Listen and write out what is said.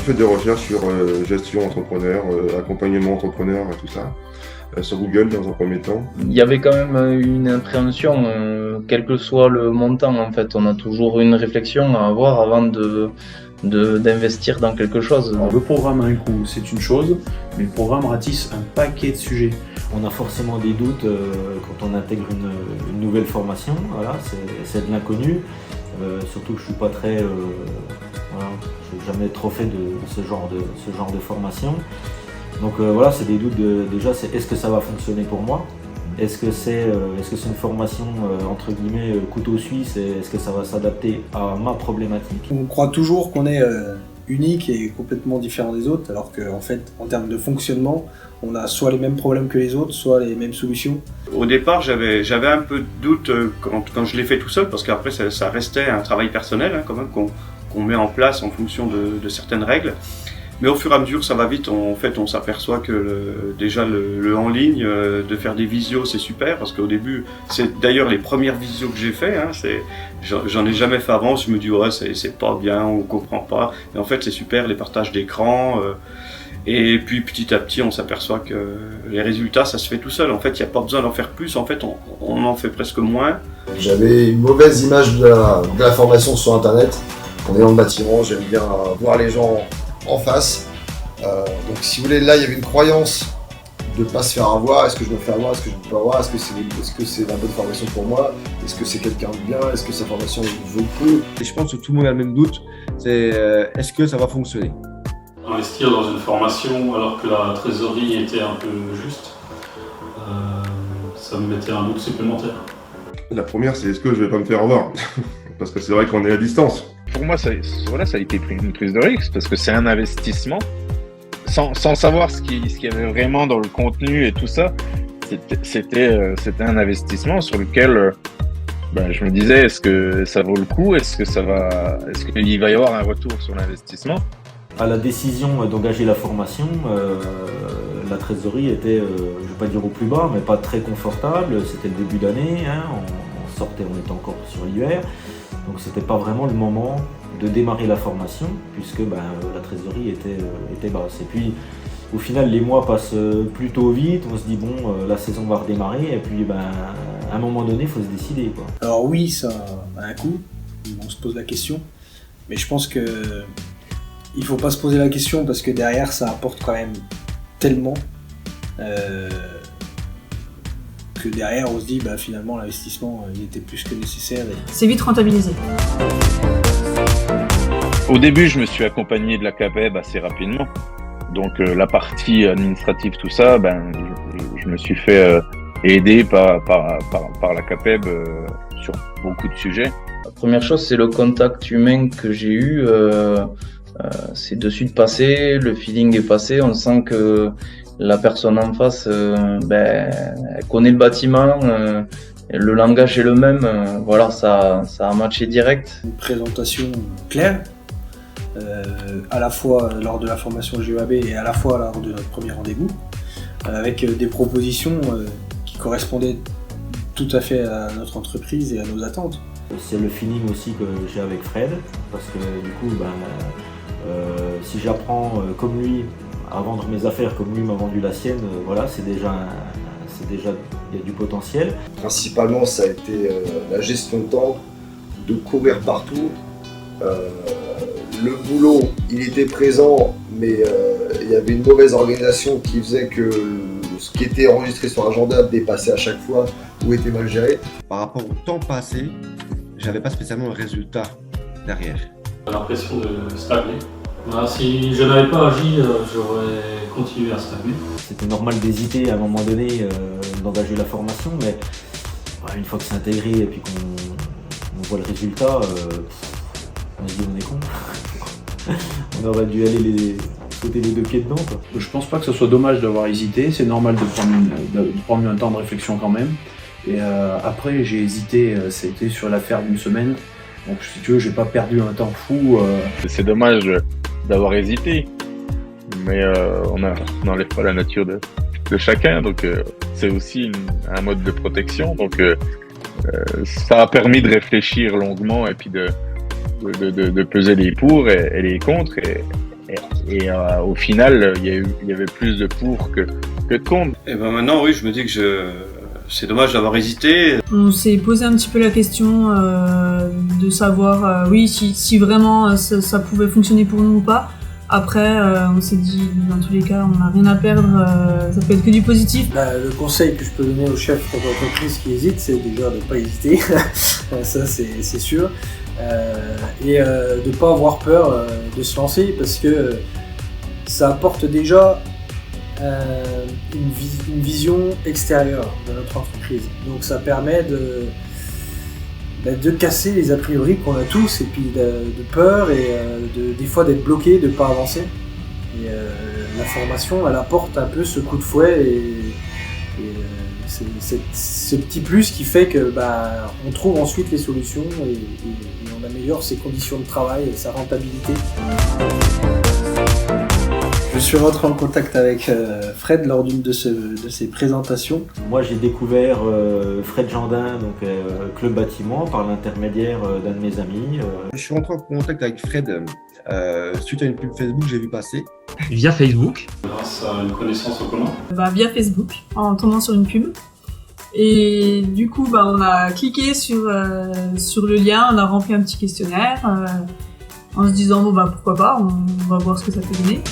fait des recherches sur gestion entrepreneur, accompagnement entrepreneur et tout ça, sur Google dans un premier temps. Il y avait quand même une appréhension, quel que soit le montant en fait. On a toujours une réflexion à avoir avant d'investir dans quelque chose. Alors, le programme à un coup, c'est une chose, mais le programme ratisse un paquet de sujets. On a forcément des doutes quand on intègre une nouvelle formation, voilà, c'est de l'inconnu. Surtout que je suis pas très, voilà, je n'ai jamais trop fait de ce genre de formation. Donc voilà, c'est des doutes déjà, c'est est-ce que ça va fonctionner pour moi ? Est-ce que c'est une formation entre guillemets couteau suisse et est-ce que ça va s'adapter à ma problématique ? On croit toujours qu'on est unique et complètement différent des autres, alors qu'en fait, en termes de fonctionnement, on a soit les mêmes problèmes que les autres, soit les mêmes solutions. Au départ, j'avais un peu de doute quand je l'ai fait tout seul, parce qu'après ça restait un travail personnel quand même qu'on met en place en fonction de certaines règles. Mais au fur et à mesure, ça va vite. On s'aperçoit que déjà le en ligne, de faire des visios, c'est super, parce qu'au début, c'est d'ailleurs les premières visios que j'ai fait. J'en ai jamais fait avant. Je me dis ouais, c'est pas bien, on comprend pas. Et en fait, c'est super, les partages d'écran. Et puis petit à petit, on s'aperçoit que les résultats, ça se fait tout seul. En fait, il n'y a pas besoin d'en faire plus. En fait, on en fait presque moins. J'avais une mauvaise image de la formation sur Internet. On est dans le bâtiment, j'aime bien voir les gens en face. Donc si vous voulez, là, il y avait une croyance de ne pas se faire avoir. Est-ce que je me fais avoir ? Est-ce que je ne peux pas avoir ? Est-ce que c'est la bonne formation pour moi ? Est-ce que c'est quelqu'un de bien ? Est-ce que sa formation vaut le coup ? Et je pense que tout le monde a le même doute, c'est est-ce que ça va fonctionner ? Investir dans une formation alors que la trésorerie était un peu juste, ça me mettait un doute supplémentaire. La première, c'est est-ce que je vais pas me faire avoir ? Parce que c'est vrai qu'on est à distance. Pour moi, ça a été une prise de risque parce que c'est un investissement. Sans savoir ce qu'il y avait vraiment dans le contenu et tout ça, c'était un investissement sur lequel je me disais, est-ce que ça vaut le coup ? Est-ce qu'il va y avoir un retour sur l'investissement ? À la décision d'engager la formation, la trésorerie était, je ne vais pas dire au plus bas, mais pas très confortable. C'était le début d'année, on sortait, on était encore sur l'hiver. Donc c'était pas vraiment le moment de démarrer la formation, puisque la trésorerie était basse. Et puis au final, les mois passent plutôt vite, on se dit la saison va redémarrer, et puis à un moment donné, il faut se décider, quoi. Alors oui, ça a un coût, on se pose la question, mais je pense que il faut pas se poser la question parce que derrière ça apporte quand même tellement que derrière on se dit finalement l'investissement il était plus que nécessaire. C'est vite rentabilisé. Au début, je me suis accompagné de la CAPEB assez rapidement. Donc la partie administrative, tout ça, je me suis fait aider par la CAPEB sur beaucoup de sujets. La première chose, c'est le contact humain que j'ai eu. C'est de suite passé, le feeling est passé, on sent que la personne en face elle connaît le bâtiment, le langage est le même, voilà, ça a matché direct. Une présentation claire, à la fois lors de la formation GEAB et à la fois lors de notre premier rendez-vous, avec des propositions qui correspondaient tout à fait à notre entreprise et à nos attentes. C'est le feeling aussi que j'ai avec Fred, parce que du coup, si j'apprends comme lui à vendre mes affaires comme lui m'a vendu la sienne, voilà, c'est déjà il y a du potentiel. Principalement, ça a été la gestion de temps, de courir partout. Le boulot, il était présent, mais il y avait une mauvaise organisation qui faisait que ce qui était enregistré sur l'agenda dépassait à chaque fois ou était mal géré. Par rapport au temps passé, j'avais pas spécialement un résultat derrière. J'ai l'impression de stagner. Si je n'avais pas agi, j'aurais continué à stagner. C'était normal d'hésiter à un moment donné d'engager la formation, mais une fois que c'est intégré et puis qu'on voit le résultat, on se dit on est con. On aurait dû aller sauter les deux pieds dedans, quoi. Je pense pas que ce soit dommage d'avoir hésité, c'est normal de prendre un temps de réflexion quand même. Et après j'ai hésité, c'était sur l'affaire d'une semaine, donc si tu veux j'ai pas perdu un temps fou. C'est dommage d'avoir hésité, mais on n'enlève pas la nature de chacun, donc c'est aussi un mode de protection, donc ça a permis de réfléchir longuement et puis de peser les pour et les contre, et Et au final, il y avait plus de pour que de contre. Et ben maintenant, oui, je me dis que c'est dommage d'avoir hésité. On s'est posé un petit peu la question de savoir oui, si vraiment ça pouvait fonctionner pour nous ou pas. Après, on s'est dit, dans tous les cas, on n'a rien à perdre, ça peut être que du positif. Le conseil que je peux donner aux chefs d'entreprise qui hésitent, c'est déjà de ne pas hésiter, ça c'est sûr, et de ne pas avoir peur de se lancer, parce que ça apporte déjà une vision extérieure de notre entreprise. Donc ça permet de casser les a priori qu'on a tous, et puis de peur, et des fois d'être bloqué, de ne pas avancer. Et la formation, elle apporte un peu ce coup de fouet, et c'est ce petit plus qui fait que on trouve ensuite les solutions, et on améliore ses conditions de travail et sa rentabilité. Je suis rentré en contact avec Fred lors d'une de ses présentations. Moi, j'ai découvert Fred Jandin, donc Club Bâtiment, par l'intermédiaire d'un de mes amis. Je suis rentré en contact avec Fred suite à une pub Facebook que j'ai vu passer. Via Facebook. Grâce à une connaissance en commun. Via Facebook, en tombant sur une pub. Et du coup, on a cliqué sur le lien, on a rempli un petit questionnaire en se disant pourquoi pas, on va voir ce que ça peut donner.